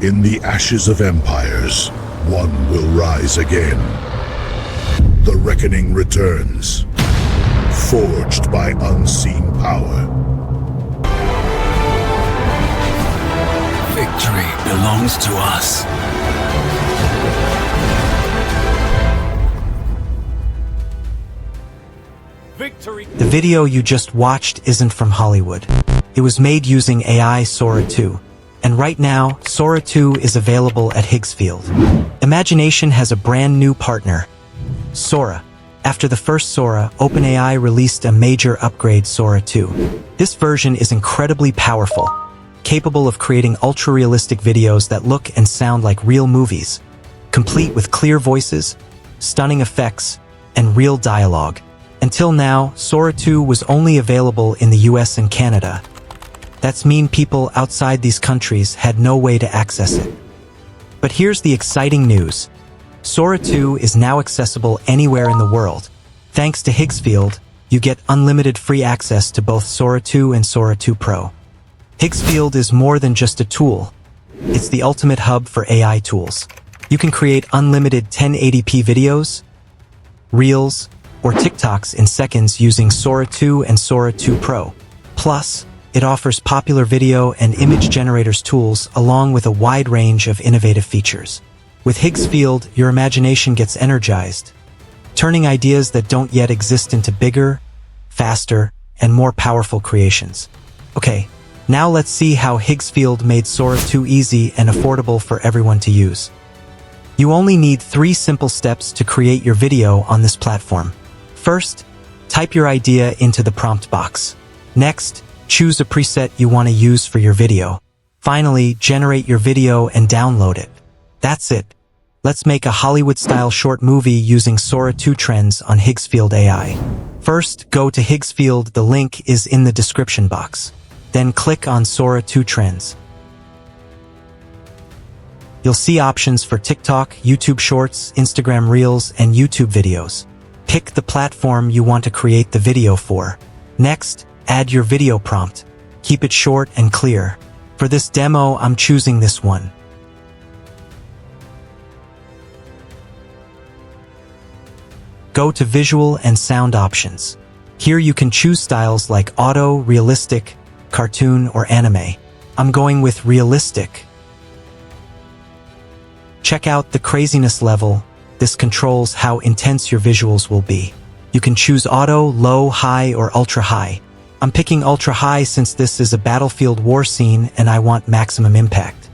In the ashes of empires, one will rise again. The reckoning returns, forged by unseen power. Victory belongs to us. The video you just watched isn't from Hollywood. It was made using AI Sora 2. And right now, Sora 2 is available at Higgsfield. Imagination has a brand new partner, Sora. After the first Sora, OpenAI released a major upgrade, Sora 2. This version is incredibly powerful, capable of creating ultra-realistic videos that look and sound like real movies, complete with clear voices, stunning effects, and real dialogue. Until now, Sora 2 was only available in the US and Canada. That's mean people outside these countries had no way to access it. But here's the exciting news. Sora 2 is now accessible anywhere in the world. Thanks to Higgsfield, you get unlimited free access to both Sora 2 and Sora 2 Pro. Higgsfield is more than just a tool. It's the ultimate hub for AI tools. You can create unlimited 1080p videos, Reels, or TikToks in seconds using Sora 2 and Sora 2 Pro. Plus, it offers popular video and image generators tools along with a wide range of innovative features. With Higgsfield, your imagination gets energized, turning ideas that don't yet exist into bigger, faster, and more powerful creations. Okay, now let's see how Higgsfield made Sora 2 easy and affordable for everyone to use. You only need 3 simple steps to create your video on this platform. First, type your idea into the prompt box. Next, choose a preset you want to use for your video. Finally, generate your video and download it. That's it. Let's make a Hollywood-style short movie using Sora 2 trends on Higgsfield AI. First, go to Higgsfield. The link is in the description box. Then click on Sora 2 trends. You'll see options for TikTok, YouTube Shorts, Instagram Reels, and YouTube videos. Pick the platform you want to create the video for. Next, add your video prompt. Keep it short and clear. For this demo, I'm choosing this one. Go to Visual and Sound options. Here you can choose styles like auto, realistic, cartoon, or anime. I'm going with realistic. Check out the craziness level. This controls how intense your visuals will be. You can choose auto, low, high, or ultra high. I'm picking ultra high since this is a battlefield war scene and I want maximum impact.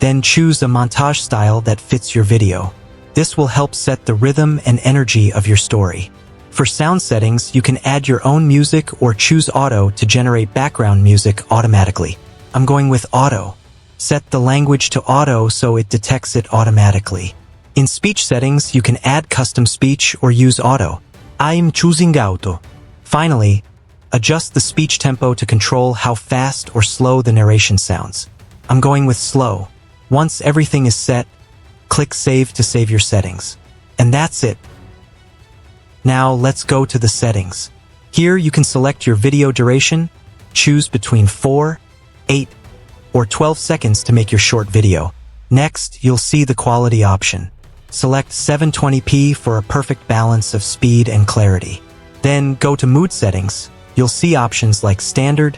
Then choose a montage style that fits your video. This will help set the rhythm and energy of your story. For sound settings, you can add your own music or choose auto to generate background music automatically. I'm going with auto. Set the language to auto so it detects it automatically. In speech settings, you can add custom speech or use auto. I'm choosing auto. Finally, adjust the speech tempo to control how fast or slow the narration sounds. I'm going with slow. Once everything is set, click Save to save your settings. And that's it. Now let's go to the settings. Here you can select your video duration, choose between 4, 8, or 12 seconds to make your short video. Next, you'll see the quality option. Select 720p for a perfect balance of speed and clarity. Then go to mood settings. You'll see options like Standard,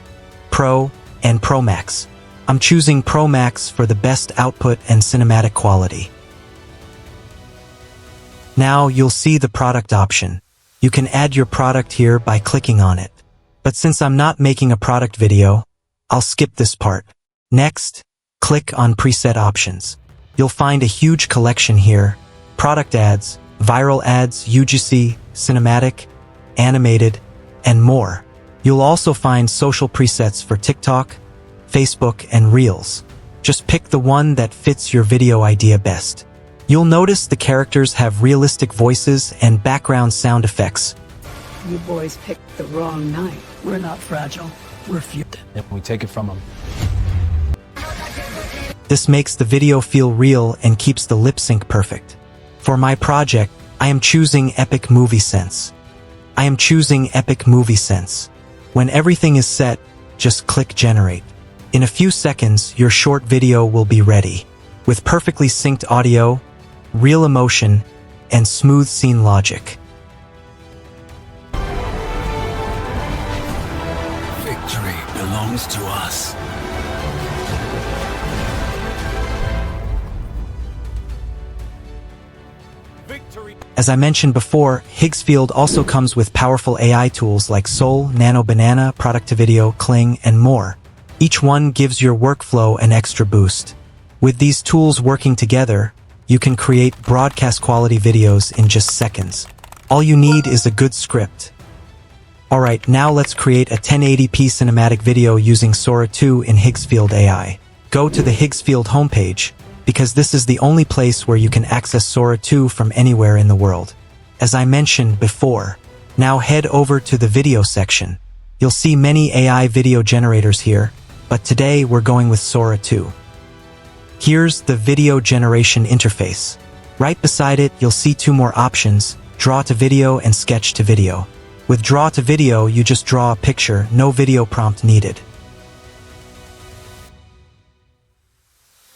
Pro, and Pro Max. I'm choosing Pro Max for the best output and cinematic quality. Now you'll see the product option. You can add your product here by clicking on it. But since I'm not making a product video, I'll skip this part. Next, click on Preset Options. You'll find a huge collection here: product ads, viral ads, UGC, cinematic, animated, and more. You'll also find social presets for TikTok, Facebook, and Reels. Just pick the one that fits your video idea best. You'll notice the characters have realistic voices and background sound effects. You boys picked the wrong night. We're not fragile. We're few. And we take it from them. This makes the video feel real and keeps the lip sync perfect. For my project, I am choosing Epic Movie Sense. I am choosing Epic Movie Sense. When everything is set, just click Generate. In a few seconds, your short video will be ready, with perfectly synced audio, real emotion, and smooth scene logic. Victory belongs to us. As I mentioned before, Higgsfield also comes with powerful AI tools like Soul, Nano Banana, Productivideo, Kling, and more. Each one gives your workflow an extra boost. With these tools working together, you can create broadcast-quality videos in just seconds. All you need is a good script. Alright, now let's create a 1080p cinematic video using Sora 2 in Higgsfield AI. Go to the Higgsfield homepage, because this is the only place where you can access Sora 2 from anywhere in the world. As I mentioned before, now head over to the video section. You'll see many AI video generators here, but today we're going with Sora 2. Here's the video generation interface. Right beside it, you'll see two more options, Draw to Video and Sketch to Video. With Draw to Video, you just draw a picture, no video prompt needed.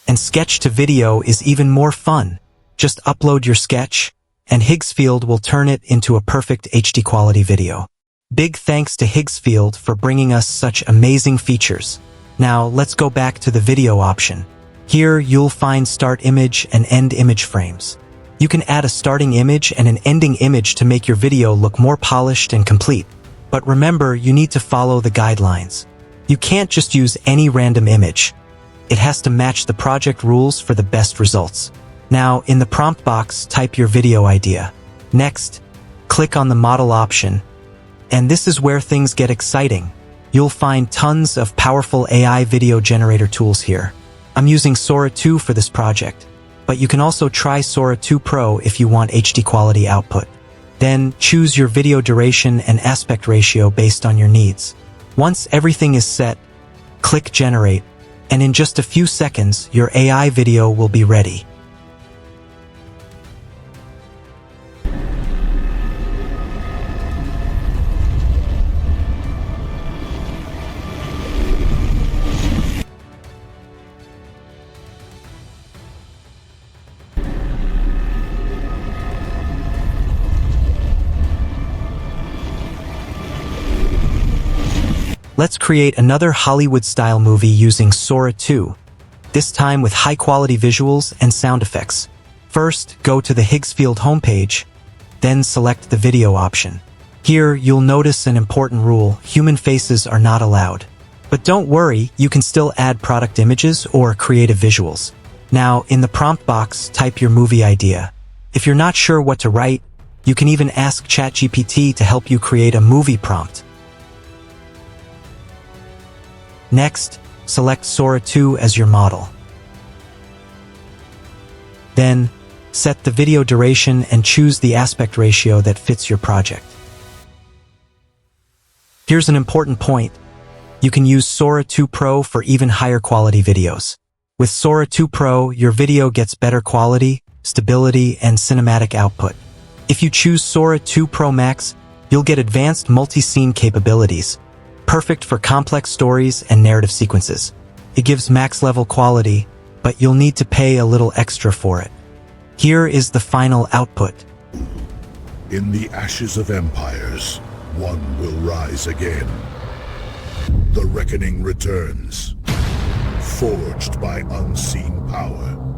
And Sketch to Video is even more fun. Just upload your sketch, and Higgsfield will turn it into a perfect HD quality video. Big thanks to Higgsfield for bringing us such amazing features. Now let's go back to the video option. Here you'll find start image and end image frames. You can add a starting image and an ending image to make your video look more polished and complete. But remember, you need to follow the guidelines. You can't just use any random image. It has to match the project rules for the best results. Now, in the prompt box, type your video idea. Next, click on the model option. And this is where things get exciting. You'll find tons of powerful AI video generator tools here. I'm using Sora 2 for this project, but you can also try Sora 2 Pro if you want HD quality output. Then choose your video duration and aspect ratio based on your needs. Once everything is set, click Generate, and in just a few seconds, your AI video will be ready. Let's create another Hollywood-style movie using Sora 2, this time with high-quality visuals and sound effects. First, go to the Higgsfield homepage, then select the video option. Here, you'll notice an important rule: human faces are not allowed. But don't worry, you can still add product images or creative visuals. Now, in the prompt box, type your movie idea. If you're not sure what to write, you can even ask ChatGPT to help you create a movie prompt. Next, select Sora 2 as your model. Then, set the video duration and choose the aspect ratio that fits your project. Here's an important point. You can use Sora 2 Pro for even higher quality videos. With Sora 2 Pro, your video gets better quality, stability, and cinematic output. If you choose Sora 2 Pro Max, you'll get advanced multi-scene capabilities, perfect for complex stories and narrative sequences. It gives max-level quality, but you'll need to pay a little extra for it. Here is the final output. In the ashes of empires, one will rise again. The reckoning returns, forged by unseen power.